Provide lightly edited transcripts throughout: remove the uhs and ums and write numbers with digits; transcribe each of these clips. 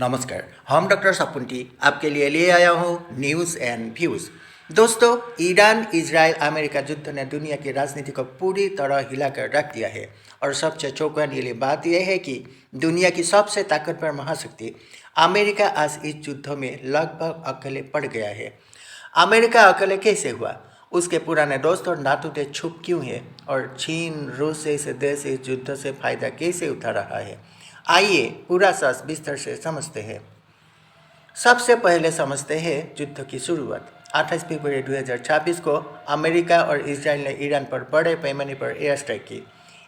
नमस्कार। हम डॉक्टर सपुंटी आपके लिए ले आया हूँ न्यूज़ एंड व्यूज़। दोस्तों, ईरान इजराइल अमेरिका युद्ध ने दुनिया की राजनीति को पूरी तरह हिलाकर रख दिया है और सबसे चौंकाने वाली बात यह है कि दुनिया की सबसे ताकतवर महाशक्ति अमेरिका आज इस युद्ध में लगभग अकेले पड़ गया है। अमेरिका अकेले कैसे हुआ? उसके पुराने दोस्त और नाटो देश चुप क्यों है? और चीन रूस जैसे देश इस युद्ध से फायदा कैसे उठा रहा है? आइए पूरा सच विस्तार से समझते हैं। सबसे पहले समझते हैं युद्ध की शुरुआत। 28 फरवरी 2026 को अमेरिका और इजराइल ने ईरान पर बड़े पैमाने पर एयर स्ट्राइक की।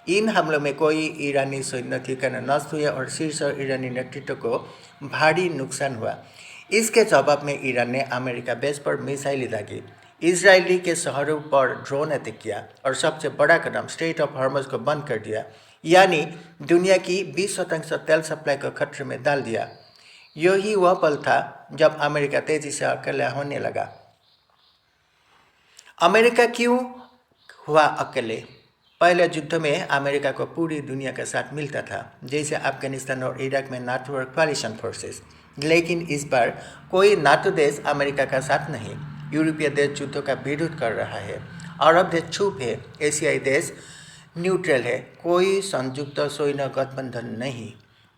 इन हमलों में कोई ईरानी सैन्य ठिकाना नष्ट हुए और शीर्ष ईरानी नेतृत्व को भारी नुकसान हुआ। इसके जवाब में ईरान ने अमेरिका बेस पर मिसाइलें दागी, इजरायली के शहरों पर ड्रोन अटैक किया और सबसे बड़ा कदम स्ट्रेट ऑफ हॉर्मुज़ को बंद कर दिया, यानी दुनिया की 20% तेल सप्लाई को खतरे में डाल दिया। यही वह पल था जब अमेरिका तेजी से अकेला होने लगा। अमेरिका क्यों हुआ अकेले? पहले युद्ध में अमेरिका को पूरी दुनिया का साथ मिलता था, जैसे अफगानिस्तान और इराक में नाटो और कोalition फोर्सेस। लेकिन इस बार कोई नाटो देश अमेरिका का साथ नहीं। यूरोपीय देश युद्ध का विरोध कर रहा है, अरब देश चुप है, एशियाई देश न्यूट्रल है, कोई संयुक्त सैन्य गठबंधन नहीं।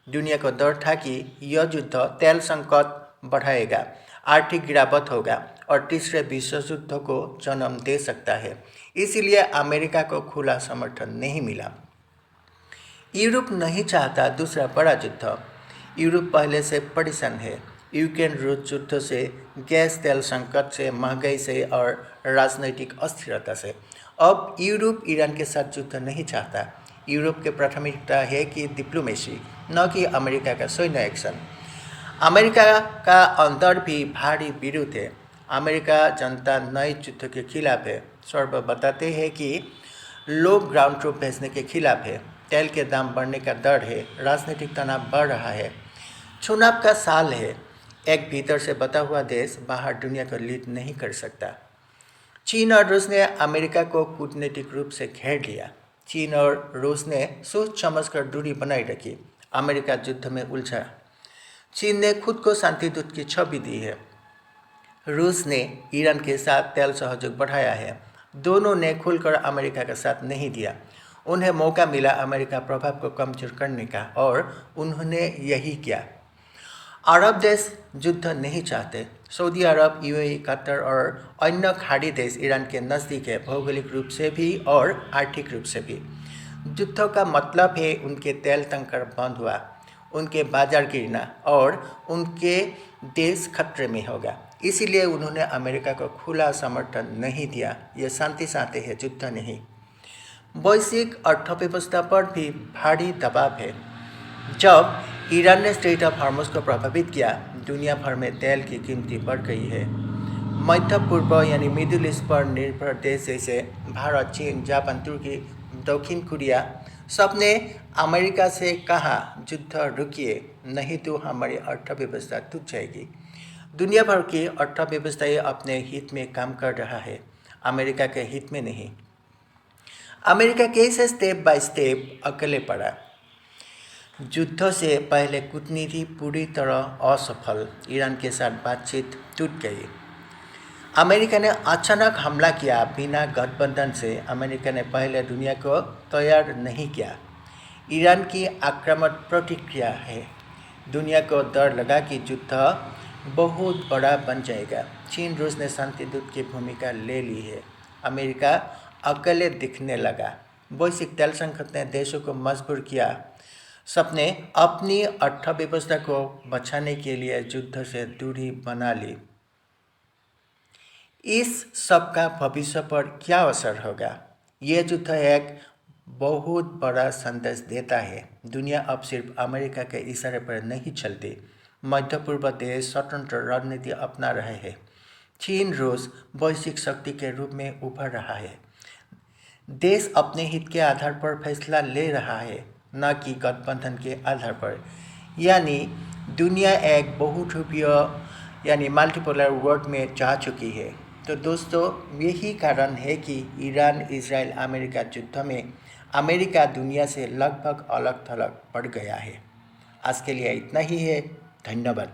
दुनिया को डर था कि यह युद्ध तेल संकट बढ़ाएगा, आर्थिक गिरावट होगा और तीसरे विश्व युद्ध को जन्म दे सकता है। इसीलिए अमेरिका को खुला समर्थन नहीं मिला। यूरोप नहीं चाहता दूसरा बड़ा युद्ध। यूरोप पहले से परेशान है, यूक्रेन रूस युद्ध से, गैस तेल संकट से, महंगाई से और राजनैतिक अस्थिरता से। अब यूरोप ईरान के साथ युद्ध नहीं चाहता। यूरोप की प्राथमिकता है कि डिप्लोमेसी, न कि अमेरिका का सैन्य एक्शन। अमेरिका का अंदर भी भारी विरोध है। अमेरिका जनता नए युद्ध के खिलाफ है। सर्वे बताते हैं कि लोग ग्राउंड ट्रूप भेजने के खिलाफ है। तेल के दाम बढ़ने का डर है, राजनीतिक तनाव बढ़ रहा है, चुनाव का साल है। एक भीतर से बता हुआ देश बाहर दुनिया को लीड नहीं कर सकता। चीन और रूस ने अमेरिका को कूटनीतिक रूप से घेर लिया। चीन और रूस ने सोच समझकर दूरी बनाई रखी, अमेरिका युद्ध में उलझा। चीन ने खुद को शांति दूत की छवि दी है, रूस ने ईरान के साथ तेल सहयोग बढ़ाया है। दोनों ने खुलकर अमेरिका का साथ नहीं दिया। उन्हें मौका मिला अमेरिका प्रभाव को कमजोर करने का और उन्होंने यही किया। अरब देश युद्ध नहीं चाहते। सऊदी अरब, यूएई, कतर और अन्य खाड़ी देश ईरान के नज़दीक है, भौगोलिक रूप से भी और आर्थिक रूप से भी। युद्ध का मतलब है उनके तेल टैंकर बंद हुआ, उनके बाजार गिरना और उनके देश खतरे में होगा। इसीलिए उन्होंने अमेरिका को खुला समर्थन नहीं दिया। ये शांति चाहते हैं, युद्ध नहीं। वैश्विक अर्थव्यवस्था पर भी भारी दबाव है। जब ईरान ने स्ट्रेट ऑफ हॉर्मुज़ को प्रभावित किया, दुनिया भर में तेल की कीमतें बढ़ गई है। मध्य पूर्व यानी मिडिल ईस्ट पर निर्भर देश जैसे भारत, चीन, जापान, तुर्की, दक्षिण कोरिया सबने अमेरिका से कहा, युद्ध रुकिए, नहीं तो हमारी अर्थव्यवस्था टूट जाएगी। दुनिया भर की अर्थव्यवस्थाएं अपने हित में काम कर रहा है, अमेरिका के हित में नहीं। अमेरिका कैसे स्टेप बाय स्टेप अकेले पड़ा? युद्ध से पहले कूटनीति पूरी तरह असफल, ईरान के साथ बातचीत टूट गई। अमेरिका ने अचानक हमला किया बिना गठबंधन से। अमेरिका ने पहले दुनिया को तैयार नहीं किया। ईरान की आक्रामक प्रतिक्रिया है। दुनिया को डर लगा कि युद्ध बहुत बड़ा बन जाएगा। चीन रूस ने शांति दूत की भूमिका ले ली है। अमेरिका अकेले दिखने लगा। वैश्विक तेल संकट ने देशों को मजबूर किया, सबने अपनी अर्थव्यवस्था को बचाने के लिए युद्ध से दूरी बना ली। इस सब का भविष्य पर क्या असर होगा? ये युद्ध एक बहुत बड़ा संदेश देता है। दुनिया अब सिर्फ अमेरिका के इशारे पर नहीं चलती। मध्य पूर्व देश स्वतंत्र रणनीति अपना रहे हैं। चीन रूस वैश्विक शक्ति के रूप में उभर रहा है। देश अपने हित के आधार पर फैसला ले रहा है, न कि गठबंधन के आधार पर। यानी दुनिया एक बहुध्रुवीय यानी मल्टीपोलर वर्ल्ड में जा चुकी है। तो दोस्तों, यही कारण है कि ईरान इजराइल अमेरिका युद्ध में अमेरिका दुनिया से लगभग अलग थलग पड़ गया है। आज के लिए इतना ही है। ধন্যবাদ।